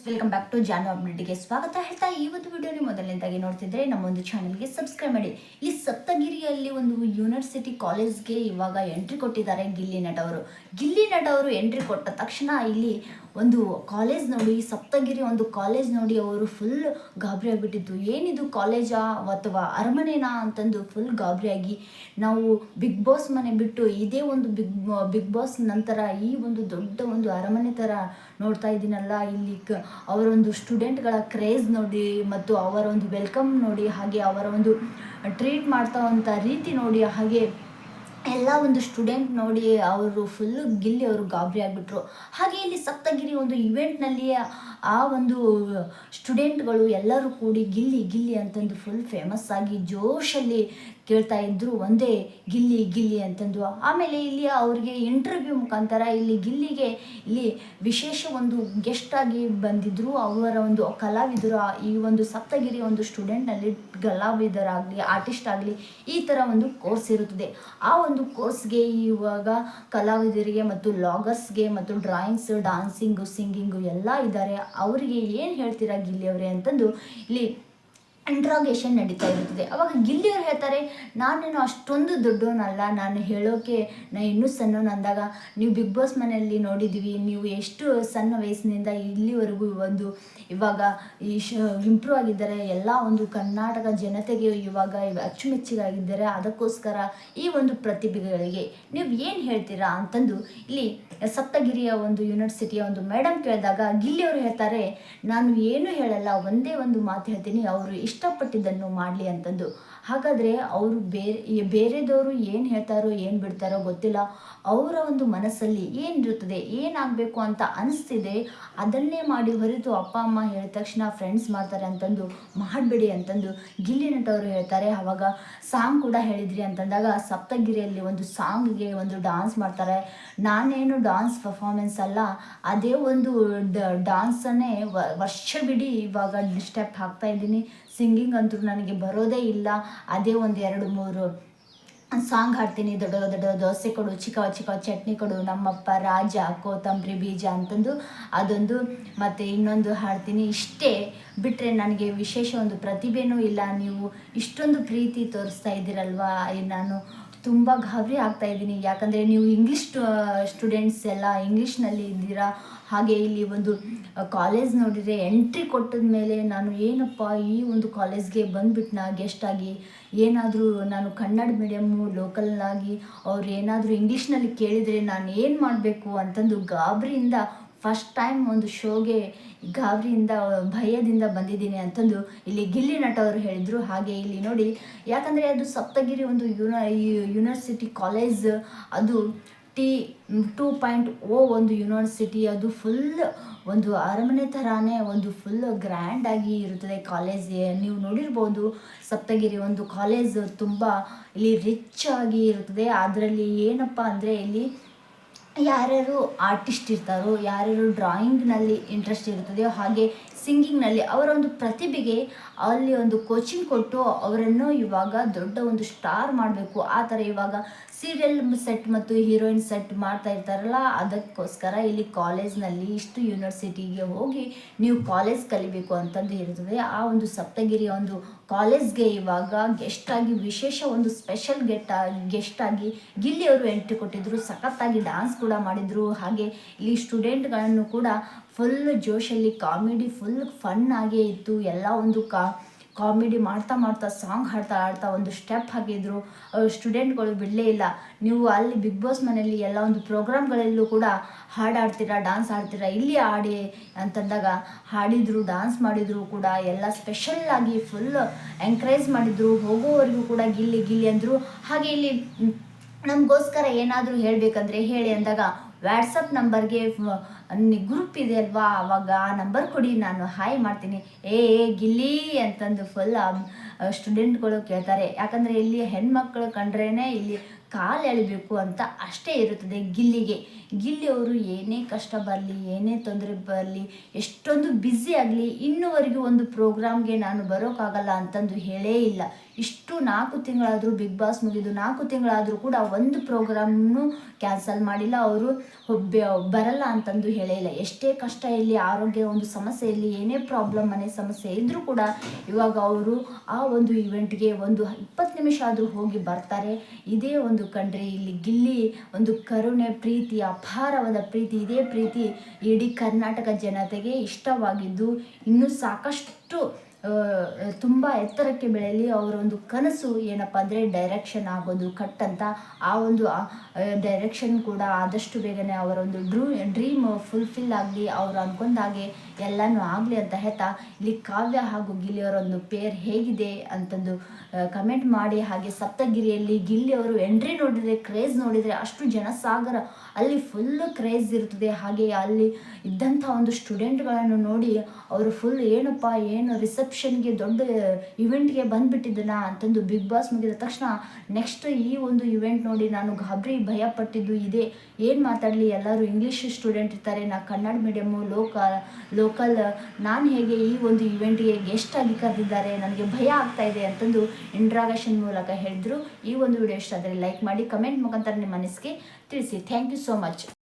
Welcome back to ಜಾನು ಅಪ್ಡೇಟ್ಗೆ ಸ್ವಾಗತ ಹೇಳ್ತಾ ಇವತ್ತು ವಿಡಿಯೋని ಮೊದಲನೇದಾಗಿ ನೋಡ್ತಿದ್ರೆ ನಮ್ಮ ಒಂದು ಚಾನಲ್ಗೆ ಸಬ್ಸ್ಕ್ರೈಬ್ ಮಾಡಿ. ಇಲ್ಲಿ ಸಪ್ತಗಿರಿಯಲ್ಲಿ ಒಂದು ಯೂನಿವರ್ಸಿಟಿ ಕಾಲೇಜ್ಗೆ ಇವಾಗ ಎಂಟ್ರಿ ಕೊಟ್ಟಿದ್ದಾರೆ ಗಿಲ್ಲಿ ನಟ ಅವರು. ಗಿಲ್ಲಿ ನಟ ಅವರು ಎಂಟ್ರಿ ಕೊಟ್ಟ ತಕ್ಷಣ ಇಲ್ಲಿ ಒಂದು ಕಾಲೇಜ್ ನೋಡಿ, ಸಪ್ತಗಿರಿ ಒಂದು ಕಾಲೇಜ್ ನೋಡಿ ಅವರು ಫುಲ್ ಗಾಬರಿ ಆಗಿಬಿಟ್ಟಿತ್ತು. ಏನಿದು ಕಾಲೇಜಾ ಅಥವಾ ಅರಮನೆನಾ ಅಂತಂದು ಫುಲ್ ಗಾಬರಿಯಾಗಿ, ನಾವು ಬಿಗ್ ಬಾಸ್ ಮನೆ ಬಿಟ್ಟು ಇದೇ ಒಂದು ಬಿಗ್ ಬಾಸ್ ನಂತರ ಈ ಒಂದು ದೊಡ್ಡ ಒಂದು ಅರಮನೆ ಥರ ನೋಡ್ತಾ ಇದ್ದೀನಲ್ಲ, ಇಲ್ಲಿ ಅವರ ಒಂದು ಸ್ಟೂಡೆಂಟ್ಗಳ ಕ್ರೇಜ್ ನೋಡಿ ಮತ್ತು ಅವರ ಒಂದು ವೆಲ್ಕಮ್ ನೋಡಿ, ಹಾಗೆ ಅವರ ಒಂದು ಟ್ರೀಟ್ ಮಾಡ್ತಾ ರೀತಿ ನೋಡಿ, ಹಾಗೆ ಎಲ್ಲ ಒಂದು ಸ್ಟೂಡೆಂಟ್ ನೋಡಿ ಅವರು ಫುಲ್ಲು ಗಿಲ್ಲಿ ಅವರು ಗಾಬರಿ ಆಗಿಬಿಟ್ರು. ಹಾಗೆ ಇಲ್ಲಿ ಸಪ್ತಗಿರಿ ಒಂದು ಇವೆಂಟ್ನಲ್ಲಿ ಆ ಒಂದು ಸ್ಟೂಡೆಂಟ್ಗಳು ಎಲ್ಲರೂ ಕೂಡಿ ಗಿಲ್ಲಿ ಗಿಲ್ಲಿ ಅಂತಂದು ಫುಲ್ ಫೇಮಸ್ ಆಗಿ ಜೋಶಲ್ಲಿ ಕೇಳ್ತಾ ಇದ್ದರು, ಒಂದೇ ಗಿಲ್ಲಿ ಗಿಲ್ಲಿ ಅಂತಂದು. ಆಮೇಲೆ ಇಲ್ಲಿ ಅವರಿಗೆ ಇಂಟರ್ವ್ಯೂ ಮುಖಾಂತರ ಇಲ್ಲಿ ಗಿಲ್ಲಿಗೆ ಇಲ್ಲಿ ವಿಶೇಷ ಒಂದು ಗೆಸ್ಟ್ ಆಗಿ ಬಂದಿದ್ದರು ಅವರ ಒಂದು ಕಲಾವಿದರು. ಈ ಒಂದು ಸಪ್ತಗಿರಿ ಒಂದು ಸ್ಟೂಡೆಂಟ್ನಲ್ಲಿ ಕಲಾವಿದರಾಗಲಿ ಆರ್ಟಿಸ್ಟ್ ಆಗಲಿ ಈ ಥರ ಒಂದು ಕೋರ್ಸ್ ಇರುತ್ತದೆ. ಆ ಒಂದು ಕೋರ್ಸ್ಗೆ ಇವಾಗ ಕಲಾವಿದರಿಗೆ ಮತ್ತು ಲಾಗರ್ಸ್ಗೆ ಮತ್ತು ಡ್ರಾಯಿಂಗ್ಸ್, ಡಾನ್ಸಿಂಗು, ಸಿಂಗಿಂಗು ಎಲ್ಲ ಇದ್ದಾರೆ. ಅವರಿಗೆ ಏನು ಹೇಳ್ತೀರಾ ಗಿಲ್ಲಿ ಅವರೇ ಅಂತಂದು ಇಲ್ಲಿ ಇಂಟ್ರಾಗೇಷನ್ ನಡೀತಾ ಇರುತ್ತದೆ. ಅವಾಗ ಗಿಲ್ಲಿಯವ್ರು ಹೇಳ್ತಾರೆ, ನಾನೇನು ಅಷ್ಟೊಂದು ದೊಡ್ಡವನಲ್ಲ, ನಾನು ಹೇಳೋಕೆ ಇನ್ನೂ ಸಣ್ಣವನು ಅಂದಾಗ, ನೀವು ಬಿಗ್ ಬಾಸ್ ಮನೆಯಲ್ಲಿ ನೋಡಿದ್ದೀವಿ, ನೀವು ಎಷ್ಟು ಸಣ್ಣ ವಯಸ್ಸಿನಿಂದ ಇಲ್ಲಿವರೆಗೂ ಒಂದು ಇವಾಗ ಇಂಪ್ರೂವ್ ಆಗಿದ್ದಾರೆ, ಎಲ್ಲ ಒಂದು ಕರ್ನಾಟಕ ಜನತೆಗೆ ಇವಾಗ ಅಚ್ಚುಮೆಚ್ಚಿಗಾಗಿದ್ದಾರೆ. ಅದಕ್ಕೋಸ್ಕರ ಈ ಒಂದು ಪ್ರತಿಭೆಗಳಿಗೆ ನೀವು ಏನು ಹೇಳ್ತೀರಾ ಅಂತಂದು ಇಲ್ಲಿ ಸಪ್ತಗಿರಿಯ ಒಂದು ಯೂನಿವರ್ಸಿಟಿಯ ಒಂದು ಮೇಡಮ್ ಕೇಳಿದಾಗ ಗಿಲ್ಲಿಯವರು ಹೇಳ್ತಾರೆ, ನಾನು ಏನು ಹೇಳಲ್ಲ, ಒಂದೇ ಒಂದು ಮಾತು ಹೇಳ್ತೀನಿ, ಅವರು ಇಷ್ಟಪಟ್ಟಿದ್ದನ್ನು ಮಾಡಲಿ ಅಂತಂದು. ಹಾಗಾದರೆ ಅವರು ಬೇರೆದವರು ಏನು ಹೇಳ್ತಾರೋ ಏನು ಬಿಡ್ತಾರೋ ಗೊತ್ತಿಲ್ಲ, ಅವರ ಒಂದು ಮನಸ್ಸಲ್ಲಿ ಏನಿರುತ್ತದೆ, ಏನಾಗಬೇಕು ಅಂತ ಅನಿಸ್ತಿದೆ ಅದನ್ನೇ ಮಾಡಿ ಹೊರತು ಅಪ್ಪ ಅಮ್ಮ ಹೇಳಿದ ತಕ್ಷಣ ಫ್ರೆಂಡ್ಸ್ ಮಾಡ್ತಾರೆ ಅಂತಂದು ಮಾಡಬೇಡಿ ಅಂತಂದು ಗಿಲ್ಲಿ ನಟ ಅವರು ಹೇಳ್ತಾರೆ. ಆವಾಗ ಸಾಂಗ್ ಕೂಡ ಹೇಳಿದ್ರಿ ಅಂತಂದಾಗ ಸಪ್ತಗಿರಿಯಲ್ಲಿ ಒಂದು ಸಾಂಗ್ಗೆ ಒಂದು ಡಾನ್ಸ್ ಮಾಡ್ತಾರೆ. ನಾನೇನು ಡಾನ್ಸ್ ಪರ್ಫಾರ್ಮೆನ್ಸ್ ಅಲ್ಲ, ಅದೇ ಒಂದು ಡಾನ್ಸನ್ನೇ ವರ್ಷವಿಡೀ ಇವಾಗ ಸ್ಟೆಪ್ ಹಾಕ್ತಾ ಇದ್ದೀನಿ. ಸಿಂಗಿಂಗ್ ಅಂತೂ ನನಗೆ ಬರೋದೇ ಇಲ್ಲ, ಅದೇ ಒಂದು 2-3 ಸಾಂಗ್ ಹಾಡ್ತೀನಿ, ದೊಡ್ಡ ದೊಡ್ಡ ದೋಸೆ ಕೊಡು, ಚಿಕ್ಕ ಚಿಕ್ಕ ಚಟ್ನಿ ಕೊಡು, ನಮ್ಮಪ್ಪ ರಾಜ, ಕೋತಂಬರಿ ಬೀಜ ಅಂತಂದು ಅದೊಂದು, ಮತ್ತು ಇನ್ನೊಂದು ಹಾಡ್ತೀನಿ. ಇಷ್ಟೇ ಬಿಟ್ಟರೆ ನನಗೆ ವಿಶೇಷ ಒಂದು ಪ್ರತಿಭೆನೂ ಇಲ್ಲ. ನೀವು ಇಷ್ಟೊಂದು ಪ್ರೀತಿ ತೋರಿಸ್ತಾ ಇದ್ದೀರಲ್ವಾ, ನಾನು ತುಂಬ ಗಾಬರಿ ಆಗ್ತಾಯಿದ್ದೀನಿ. ಯಾಕಂದರೆ ನೀವು ಇಂಗ್ಲೀಷ್ ಸ್ಟೂಡೆಂಟ್ಸ್ ಎಲ್ಲ ಇಂಗ್ಲೀಷ್ನಲ್ಲಿ ಇದ್ದೀರಾ. ಹಾಗೆ ಇಲ್ಲಿ ಒಂದು ಕಾಲೇಜ್ ನೋಡಿದರೆ ಎಂಟ್ರಿ ಕೊಟ್ಟಿದ ಮೇಲೆ ನಾನು ಏನಪ್ಪ ಈ ಒಂದು ಕಾಲೇಜ್ಗೆ ಬಂದುಬಿಟ್ನಾ ಗೆಸ್ಟಾಗಿ, ಏನಾದರೂ ನಾನು ಕನ್ನಡ ಮೀಡಿಯಮ್ಮು ಲೋಕಲ್ಲಾಗಿ ಅವ್ರು ಏನಾದರೂ ಇಂಗ್ಲೀಷ್ನಲ್ಲಿ ಕೇಳಿದರೆ ನಾನು ಏನು ಮಾಡಬೇಕು ಅಂತಂದು ಗಾಬರಿಯಿಂದ ಫಸ್ಟ್ ಟೈಮ್ ಒಂದು ಶೋಗೆ ಗಾಬರಿಯಿಂದ ಭಯದಿಂದ ಬಂದಿದ್ದೀನಿ ಅಂತಂದು ಇಲ್ಲಿ ಗಿಲ್ಲಿ ನಟ ಅವರು ಹೇಳಿದರು. ಹಾಗೆ ಇಲ್ಲಿ ನೋಡಿ, ಯಾಕಂದರೆ ಅದು ಸಪ್ತಗಿರಿ ಒಂದು ಯೂನಿವರ್ಸಿಟಿ ಕಾಲೇಜ್, ಅದು T2.0 ಒಂದು ಯೂನಿವರ್ಸಿಟಿ, ಅದು ಫುಲ್ ಒಂದು ಅರಮನೆ ಥರಾನೇ ಒಂದು ಫುಲ್ ಗ್ರ್ಯಾಂಡಾಗಿ ಇರುತ್ತದೆ ಕಾಲೇಜ್. ನೀವು ನೋಡಿರ್ಬೋದು ಸಪ್ತಗಿರಿ ಒಂದು ಕಾಲೇಜ್ ತುಂಬ ಇಲ್ಲಿ ರಿಚ್ ಆಗಿ ಇರುತ್ತದೆ. ಅದರಲ್ಲಿ ಏನಪ್ಪ ಅಂದರೆ ಇಲ್ಲಿ ಯಾರ್ಯಾರು ಆರ್ಟಿಸ್ಟ್ ಇರ್ತಾರೋ, ಯಾರ್ಯಾರು ಡ್ರಾಯಿಂಗ್ನಲ್ಲಿ ಇಂಟ್ರೆಸ್ಟ್ ಇರ್ತದೆಯೋ, ಹಾಗೆ ಸಿಂಗಿಂಗ್ನಲ್ಲಿ ಅವರ ಒಂದು ಪ್ರತಿಭೆಗೆ ಅಲ್ಲಿ ಒಂದು ಕೋಚಿಂಗ್ ಕೊಟ್ಟು ಅವರನ್ನು ಇವಾಗ ದೊಡ್ಡ ಒಂದು ಸ್ಟಾರ್ ಮಾಡಬೇಕು. ಆ ಥರ ಇವಾಗ ಸೀರಿಯಲ್ ಸೆಟ್ ಮತ್ತು ಹೀರೋಯಿನ್ ಸೆಟ್ ಮಾಡ್ತಾ ಇರ್ತಾರಲ್ಲ, ಅದಕ್ಕೋಸ್ಕರ ಇಲ್ಲಿ ಕಾಲೇಜ್ನಲ್ಲಿ ಇಷ್ಟು ಯೂನಿವರ್ಸಿಟಿಗೆ ಹೋಗಿ ನೀವು ಕಾಲೇಜ್ ಕಲಿಬೇಕು ಅಂತಂದು ಇರ್ತದೆ. ಆ ಒಂದು ಸಪ್ತಗಿರಿಯ ಒಂದು ಕಾಲೇಜ್ಗೆ ಇವಾಗ ಗೆಸ್ಟಾಗಿ ವಿಶೇಷ ಒಂದು ಸ್ಪೆಷಲ್ ಗೆಸ್ಟಾಗಿ ಗಿಲ್ಲಿ ಅವರು ಎಂಟ್ರಿ ಕೊಟ್ಟಿದ್ದರು. ಸಖತ್ತಾಗಿ ಡ್ಯಾನ್ಸ್ ಕೂಡ ಮಾಡಿದರು. ಹಾಗೆ ಇಲ್ಲಿ ಸ್ಟೂಡೆಂಟ್ಗಳನ್ನು ಕೂಡ ಫುಲ್ ಜೋಶಲ್ಲಿ ಕಾಮಿಡಿ ಫುಲ್ ಫನ್ ಆಗೇ ಇತ್ತು. ಎಲ್ಲ ಒಂದು ಕಾಮಿಡಿ ಮಾಡ್ತಾ ಸಾಂಗ್ ಹಾಡ್ತಾ ಒಂದು ಸ್ಟೆಪ್ ಹಾಕಿದ್ರು. ಸ್ಟೂಡೆಂಟ್ಗಳು ಬಿಡಲೇ ಇಲ್ಲ, ನೀವು ಅಲ್ಲಿ ಬಿಗ್ ಬಾಸ್ ಮನೆಯಲ್ಲಿ ಎಲ್ಲ ಒಂದು ಪ್ರೋಗ್ರಾಮ್ಗಳಲ್ಲೂ ಕೂಡ ಹಾಡ್ತೀರಾ, ಡ್ಯಾನ್ಸ್ ಆಡ್ತೀರಾ, ಇಲ್ಲಿ ಆಡಿ ಅಂತಂದಾಗ ಹಾಡಿದರು, ಡ್ಯಾನ್ಸ್ ಮಾಡಿದರು ಕೂಡ. ಎಲ್ಲ ಸ್ಪೆಷಲ್ಲಾಗಿ ಫುಲ್ ಎಂಕರೇಜ್ ಮಾಡಿದರು. ಹೋಗೋವರೆಗೂ ಕೂಡ ಗಿಲ್ಲಿ ಗಿಲ್ಲಿ ಅಂದರು. ಹಾಗೆ ಇಲ್ಲಿ ನಮಗೋಸ್ಕರ ಏನಾದರೂ ಹೇಳಬೇಕಂದ್ರೆ ಹೇಳಿ ಅಂದಾಗ ವಾಟ್ಸಪ್ ನಂಬರ್ಗೆ ಗ್ರೂಪ್ ಇದೆ ಅಲ್ವಾ, ಆವಾಗ ಆ ನಂಬರ್ ಕೊಡಿ, ನಾನು ಹಾಯ್ ಮಾಡ್ತೀನಿ, ಏ ಗಿಲ್ಲಿ ಅಂತಂದು ಫುಲ್ ಸ್ಟೂಡೆಂಟ್ಗಳು ಕೇಳ್ತಾರೆ. ಯಾಕಂದರೆ ಇಲ್ಲಿ ಹೆಣ್ಮಕ್ಳು ಕಂಡ್ರೇ ಇಲ್ಲಿ ಕಾಲು ಎಳಿಬೇಕು ಅಂತ ಅಷ್ಟೇ ಇರುತ್ತದೆ ಗಿಲ್ಲಿಗೆ. ಗಿಲ್ಲಿಯವರು ಏನೇ ಕಷ್ಟ ಬರಲಿ, ಏನೇ ತೊಂದರೆ ಬರಲಿ, ಎಷ್ಟೊಂದು ಬ್ಯುಸಿ ಆಗಲಿ, ಇನ್ನುವರೆಗೂ ಒಂದು ಪ್ರೋಗ್ರಾಮ್ಗೆ ನಾನು ಬರೋಕ್ಕಾಗಲ್ಲ ಅಂತಂದು ಹೇಳೇ ಇಲ್ಲ. ಇಷ್ಟು 4 ತಿಂಗಳಾದರೂ, ಬಿಗ್ ಬಾಸ್ ಮುಗಿದು 4 ತಿಂಗಳಾದರೂ ಕೂಡ ಒಂದು ಪ್ರೋಗ್ರಾಮ್ನು ಕ್ಯಾನ್ಸಲ್ ಮಾಡಿಲ್ಲ. ಅವರು ಬರಲ್ಲ ಅಂತಂದು ಹೇಳೇ ಇಲ್ಲ. ಎಷ್ಟೇ ಕಷ್ಟ ಇರಲಿ, ಆರೋಗ್ಯ ಒಂದು ಸಮಸ್ಯೆ ಇರಲಿ, ಏನೇ ಪ್ರಾಬ್ಲಮ್, ಮನೆ ಸಮಸ್ಯೆ ಇದ್ದರೂ ಕೂಡ ಇವಾಗ ಅವರು ಆ ಒಂದು ಇವೆಂಟ್ಗೆ ಒಂದು 20 ನಿಮಿಷ ಆದರೂ ಹೋಗಿ ಬರ್ತಾರೆ. ಇದೇ ಒಂದು ಕಂಡ್ರೆ ಇಲ್ಲಿ ಗಿಲ್ಲಿ ಒಂದು ಕರುಣೆ, ಪ್ರೀತಿ, ಅಪಾರವಾದ ಪ್ರೀತಿ. ಇದೇ ಪ್ರೀತಿ ಇಡೀ ಕರ್ನಾಟಕ ಜನತೆಗೆ ಇಷ್ಟವಾಗಿದ್ದು ಇನ್ನೂ ಸಾಕಷ್ಟು ತುಂಬ ಎತ್ತರಕ್ಕೆ ಬೆಳೆಯಲಿ. ಅವರ ಒಂದು ಕನಸು ಏನಪ್ಪ ಅಂದರೆ ಡೈರೆಕ್ಷನ್ ಆಗೋದು, ಕಟ್ ಅಂತ. ಆ ಒಂದು ಡೈರೆಕ್ಷನ್ ಕೂಡ ಆದಷ್ಟು ಬೇಗನೆ ಅವರ ಒಂದು ಡ್ರೀಮ್ ಫುಲ್ಫಿಲ್ ಆಗಲಿ, ಅವರು ಅಂದ್ಕೊಂಡಾಗೆ ಎಲ್ಲನೂ ಆಗಲಿ ಅಂತ ಹೇಳ್ತಾ, ಇಲ್ಲಿ ಕಾವ್ಯ ಹಾಗೂ ಗಿಲ್ಲಿಯವರ ಒಂದು ಪೇರ್ ಹೇಗಿದೆ ಅಂತಂದು ಕಮೆಂಟ್ ಮಾಡಿ. ಹಾಗೆ ಸಪ್ತಗಿರಿಯಲ್ಲಿ ಗಿಲ್ಲಿಯವರು ಎಂಟ್ರಿ ನೋಡಿದರೆ, ಕ್ರೇಜ್ ನೋಡಿದರೆ ಅಷ್ಟು ಜನಸಾಗರ, ಅಲ್ಲಿ ಫುಲ್ಲು ಕ್ರೇಜ್ ಇರ್ತದೆ. ಹಾಗೆ ಅಲ್ಲಿ ಇದ್ದಂಥ ಒಂದು ಸ್ಟೂಡೆಂಟ್ಗಳನ್ನು ನೋಡಿ ಅವರು ಫುಲ್ ಏನಪ್ಪ, ಏನು ರಿಸೆಪ್ಷನ್ಗೆ ದೊಡ್ಡ ಇವೆಂಟ್ಗೆ ಬಂದುಬಿಟ್ಟಿದ್ದನ ಅಂತಂದು ಬಿಗ್ ಬಾಸ್ ಮುಗಿದ ತಕ್ಷಣ ನೆಕ್ಸ್ಟ್ ಈ ಒಂದು ಇವೆಂಟ್ ನೋಡಿ ನಾನು ಗಾಬರಿ ಭಯಪಟ್ಟಿದ್ದು ಇದೆ. ಏನು ಮಾತಾಡಲಿ, ಎಲ್ಲರೂ ಇಂಗ್ಲೀಷ್ ಸ್ಟೂಡೆಂಟ್ ಇರ್ತಾರೆ, ನಾ ಕನ್ನಡ ಮೀಡಿಯಮ್ಮು, ಲೋಕಲ್, ನಾನು ಹೇಗೆ ಈ ಒಂದು ಇವೆಂಟ್ಗೆ ಗೆಸ್ಟ್ ಆಗಿ ಕರೆದಿದ್ದಾರೆ, ನನಗೆ ಭಯ ಆಗ್ತಾ ಇದೆ ಅಂತಂದು ಇಂಟ್ರಾಗೇಷನ್ ಮೂಲಕ ಹೇಳಿದ್ರು. ಈ ಒಂದು ವಿಡಿಯೋ ಇಷ್ಟ ಆದರೆ ಲೈಕ್ ಮಾಡಿ, ಕಮೆಂಟ್ ಮುಖಾಂತರ ನಿಮ್ಮ ಮನಸ್ಸಿಗೆ ತಿಳಿಸಿ. Thank you so much.